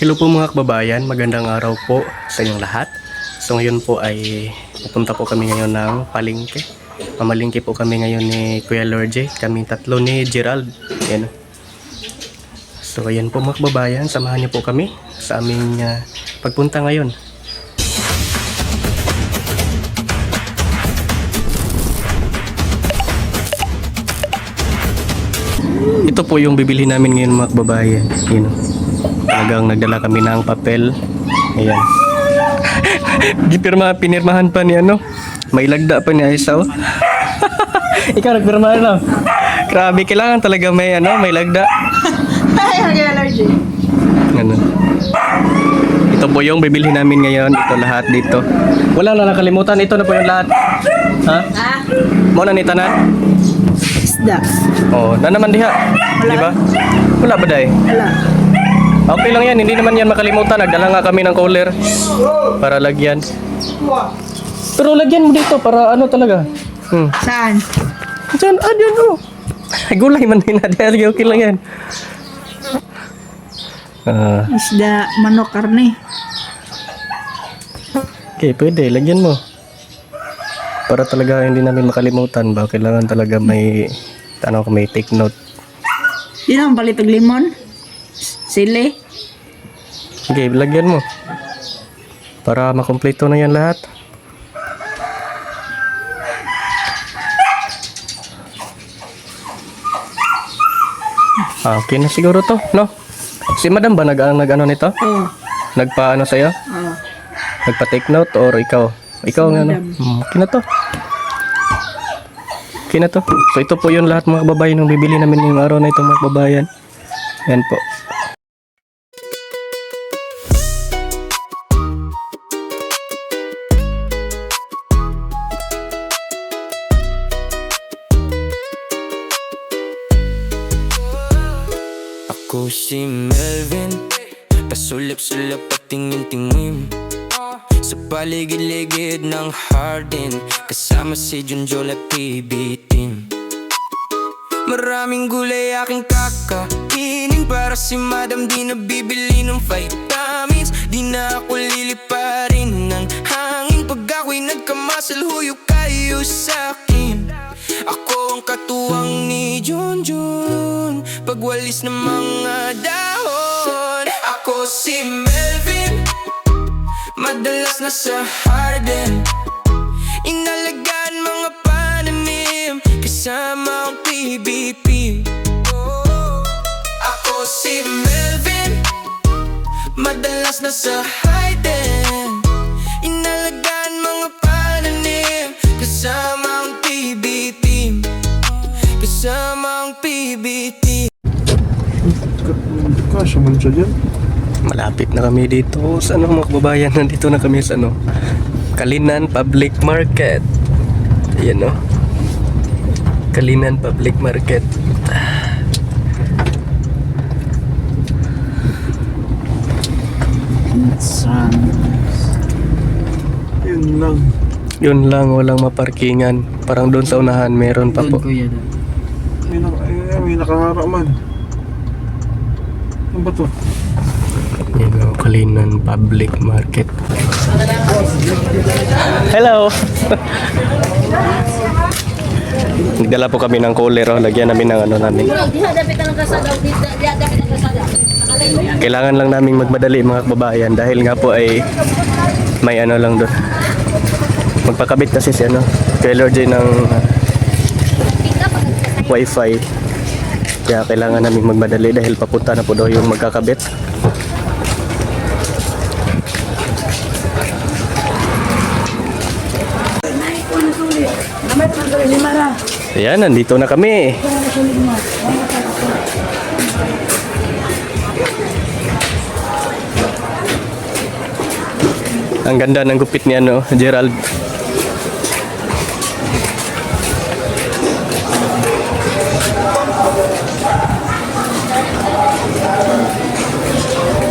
Hello po mga kababayan, magandang araw po sa inyong lahat. So ngayon po ay pupunta po kami ngayon ng palengke. Mamalingke po kami ngayon ni Kuya Lorje, kami tatlo ni Gerald. Yan. So ayan po mga kababayan, samahan niyo po kami sa aming pagpunta ngayon. Ito po yung bibili namin ngayon mga kababayan. Yun. Talagang nagdala kami ng papel. Ayan. Pinirmahan pa ni ano. May lagda pa ni Aisaw. Ikaw nagpirmahan na. Grabe, kailangan talaga may ano, may lagda. Ay, allergy. Ano. Ito po yung bibili namin ngayon. Ito lahat dito. Wala na nakalimutan. Ito na po yung lahat. Ha? Ha? Muna ni tanan. Isda. Oh, na naman diha. Di ba? Wala ba day? Wala. Okay lang yan, hindi naman yan makalimutan. Nagdala nga kami ng cooler para lagyan. Pero lagyan mo dito para ano talaga. Saan? Diyan, dyan oh. Ay, gulay man din natin. Okay lang yan. Isda, manok, karne. Okay, pwede. Lagyan mo. Para talaga hindi namin makalimutan ba. Kailangan talaga may may take note. Yun ang palitog limon. Sili. Okay, lagyan mo. Para makumpleto na yan lahat. Okay na siguro to, no? Si Madam ba nag-ano nito? Oo. Nagpa-ano sa'yo? Oo. Nagpa-take note or ikaw? Ikaw nga, no? Okay na to. Okay na to. So ito po yun lahat mga kababayan yung bibili namin ngayong araw na ito mga kababayan. Yan po. Ako si Melvin, pasulap-sulap at tingin-tingin sa paligid-ligid ng Hardin, kasama si Junjol at PB Team. Maraming gulay aking kakainin, para si Madam di na bibili ng vitamins. Di na ako liliparin ng hangin, pag ako'y nagkamasal huyok kayo sa'kin. Ako ang katuwang ni Junjun, pagwalis ng mga dahon. Ako si Melvin, madalas nasa Hardin, inalagaan mga pananim, kasama ang PBP. Ako si Melvin, madalas nasa Hardin, inalagaan mga pananim, kasama ang PBP. Kasama ang PBT. Kasya man siya dyan. Malapit na kami dito sa ano mga kababayan. Nandito na kami sa ano, Kalinan Public Market. Ayan no, Kalinan Public Market. Yun lang. Yun lang, walang maparkingan. Parang doon sa unahan meron pa po. May nakahara man. Ano ba to? Yan o, Kalinan Public Market. Hello! Nagdala po kami ng cooler o, lagyan namin ng ano namin. Kailangan lang naming magmadali mga kababayan dahil nga po ay may ano lang doon. Magpakabit kasi si ano, Kuya Lorje ng wifi. Kaya kailangan namin magmadali dahil papunta na po daw yung magkakabit. Ayan, nandito na kami. Ang ganda ng gupit ni ano, Gerald.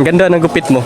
Ang ganda ng gupit mo.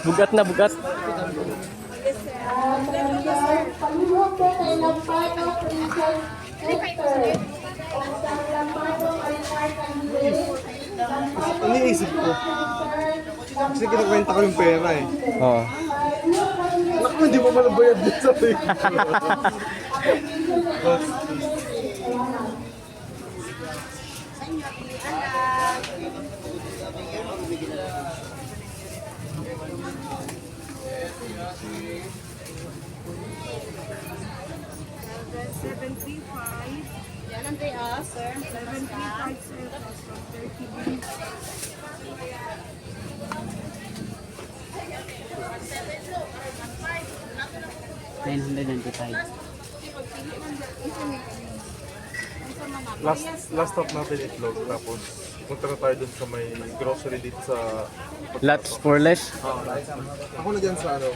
Bugat na, bugat. Ano iniisip ko? Kasi kinakwenta ko yung pera eh. Oo. Naku, hindi mo pala bayad din sa picture. Yan ang day sir. 735 sir. Plus 130. Last stop natin itlog. Tapos punta na tayo dun sa may grocery dito sa... Lots for less. Ako na dyan sa ano.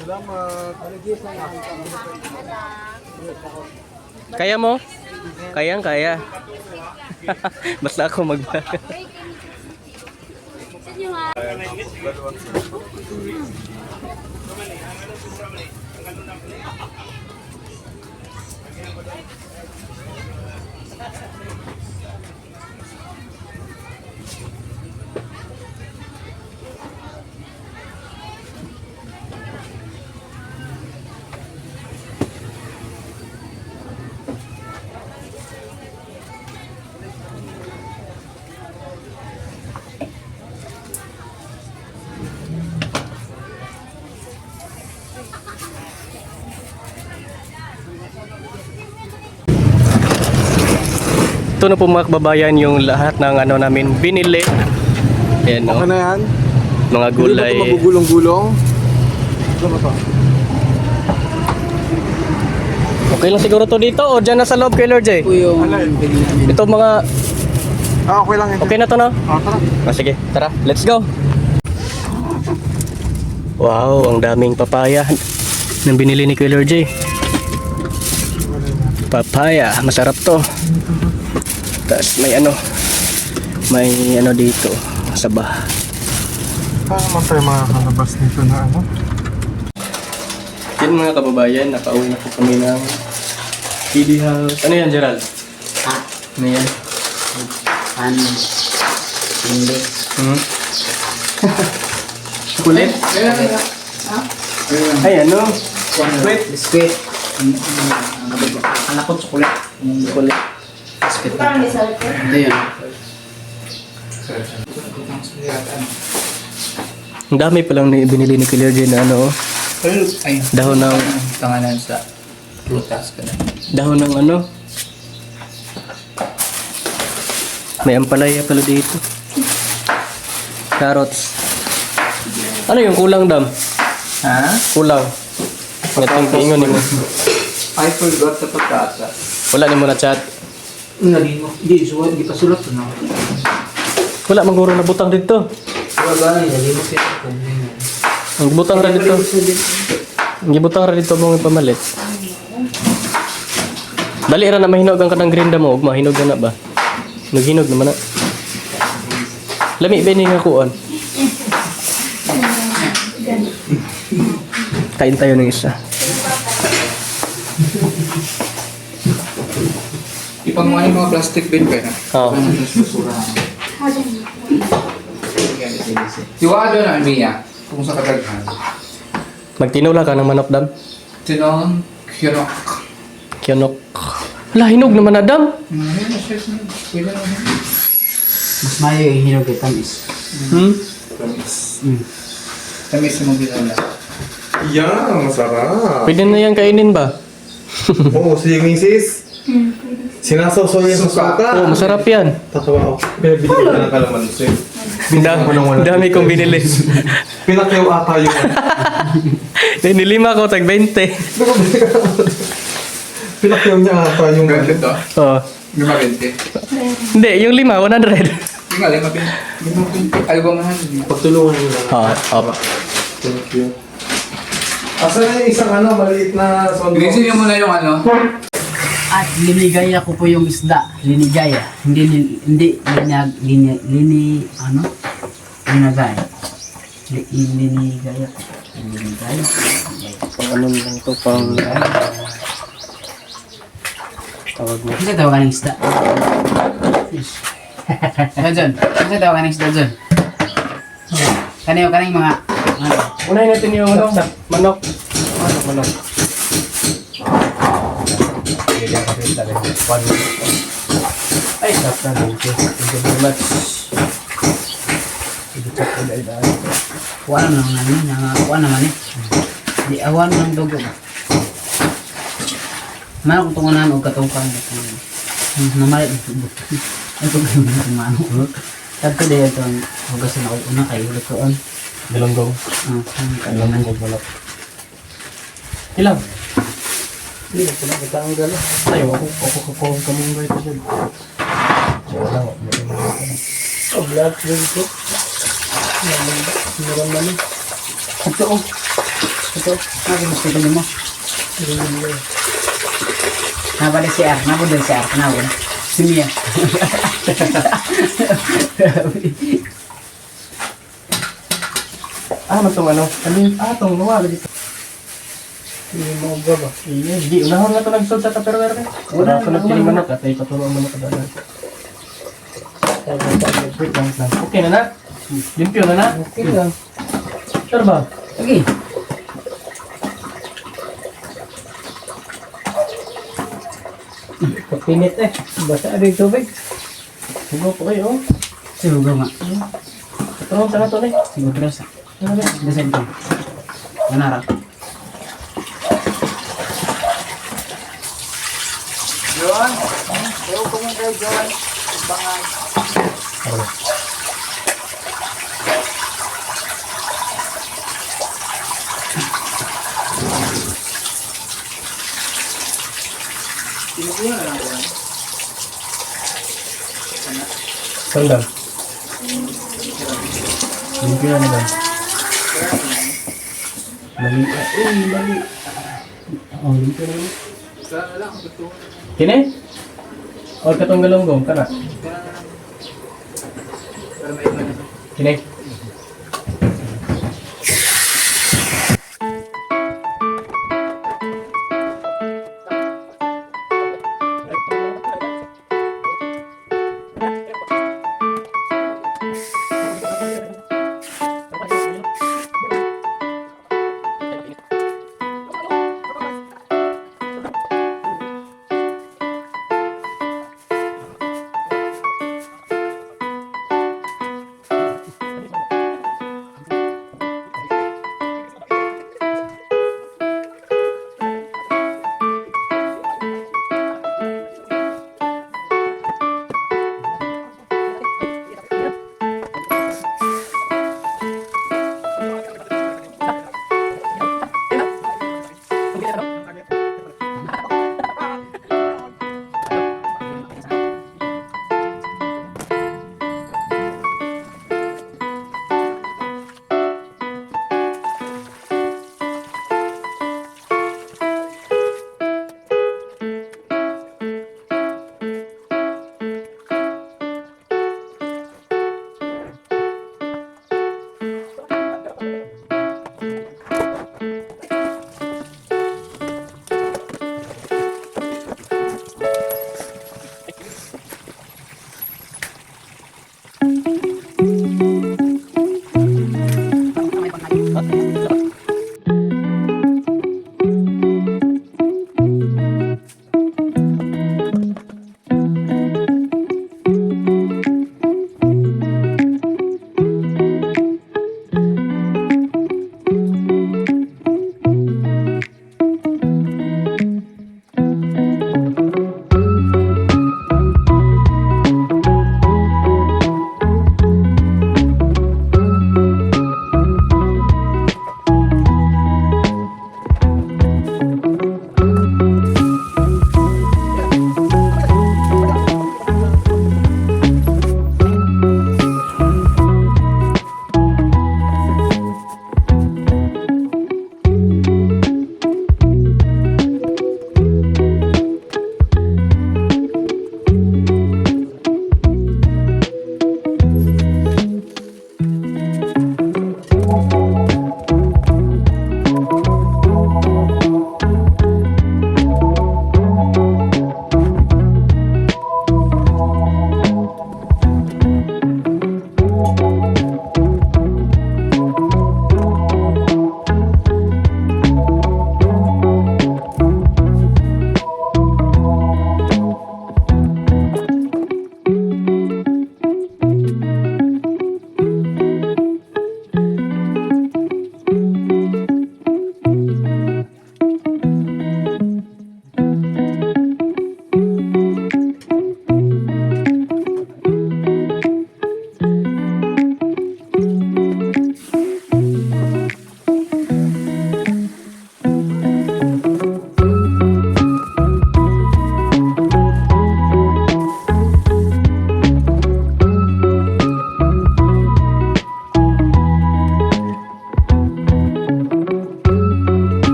Salamat. Kaya mo? Kayang kaya. Basta ako mag-vlog. Ito na po mga kababayan yung lahat ng ano namin binili. Ayan Okay no, na yan? mga Hindi gulay. ba ito magugulong-gulong? Ito ba ito? Okay lang siguro to dito o dyan na sa loob kay Lord J? Ito mga, Okay lang ito. okay na to no? Tara. Sige, tara, let's go! Wow, ang daming papaya nang binili ni Kuya Lord J. Papaya, masarap to. Tapos may ano dito, saba. Paano naman tayo makakalabas nito na ano? Yan mga kababayan, nakauwi na po kami ng PD House. Ano yan, Gerald? Ano yan? Hindi. Kulit? Ay, ano? Biskuit. Anak ko chocolate. Kulit. Biskuit. Ito yun. Ang dami palang binili ni Kuya Jen na ano, Ay, dahon ng, pangalan sa prutas ka na. dahon ng ano. May ampalaya pala dito. Carrots. Ano yung kulang, Dam? Ha? Kulang. Ngatong piingon mo. I forgot the patatas. Wala ni mo na chat. Hindi mo. Hindi pa sulat na. Wala mangguro na butang dito. Wala na, hindi mo siya. Ang butang ra dito. Ang butang ra dito mong ipamalit. Dali ra na mahinog ang kanang grinda mo, ug mahinog na ba? Naghinog naman na. Lami ba ni nga kuon? Kain tayo ng isa. Ipanguha yung mga plastic bin ka na. Oo. Tiwado na niya kung sa kadaghan. Magtinula ka ng manok, Dam. Tinong kyunok. Kionok. Wala, hinog naman na, Dam. Pwede na. Mas mayo yung hinog kay Tamis. Tamis mo ginala. Yan, masarap. Pwede na yan kainin ba? Oo, si Mrs. Sinasawsaw yan sa suka. Oo, masarap yan. Tatawa ako. Pinabili ka ng kalamansi. Dami kong binili. Pinakyaw ata yung Nilima ko, tag 20. Pinakyaw niya ata yung Ganda to. Oo. Lima 20. Hindi, yung 5, 100. Yung nga, lima 20. Ayaw ba mahal? pagtulungan nyo lang. Oo, opo. Thank you. Asa na yung isang maliit na sondo? Bilisin niyo muna yung ano. At linigaya ko po yung isda. Linigaya. Hindi linagay. Linigaya. Linigaya. Ano lang to pang tawag mo. Kasi tawagan ng isda. Fish. Ano dyan? Kasi tawagan ng isda dyan. Kanino mga Unahin natin yung ano, manok. Manok. Ay, that's na thank you. Thank you very much. kuha naman eh. Di awan ng dugo. Mana kung tungunan o katungkang namalit ng dugo. Ito kayo na kumano. Tagto din ito ang hugasan ako una kayo ulit ko on. Galonggong. Galonggong manok. Ilang? Hindi na pala katanggal. Ay, ako kamunggay ito dyan. Siya lang, oh, black ring ko. Meron na ni. Ito oh. Ito. Gusto ko mo. Nabali si R. Nabudol si R. Nabudol. Si Mia. Itong ano? Itong nawala dito. Hindi mo ba? Hindi. Unahan na ito nag-sold sa Tupperware. Wala sunod yung manok at ay patuloy ang manok kadaan. Wait lang. Okay na na? Limpyo na na? Okay lang. Sure ba? Okay. Kapinit basa rin tubig. Sigo po kayo. Siguro nga. Ito sa ito na. Siguro terus. Desain ko. Manara. John, ayaw ko mong kayo, John. Bangay. Sinukuha na lang ko. Sandal. Limpyo na ba? Mali. Mali. Oh, limpyo na ba? Kini? O katong galonggong kana? Kini?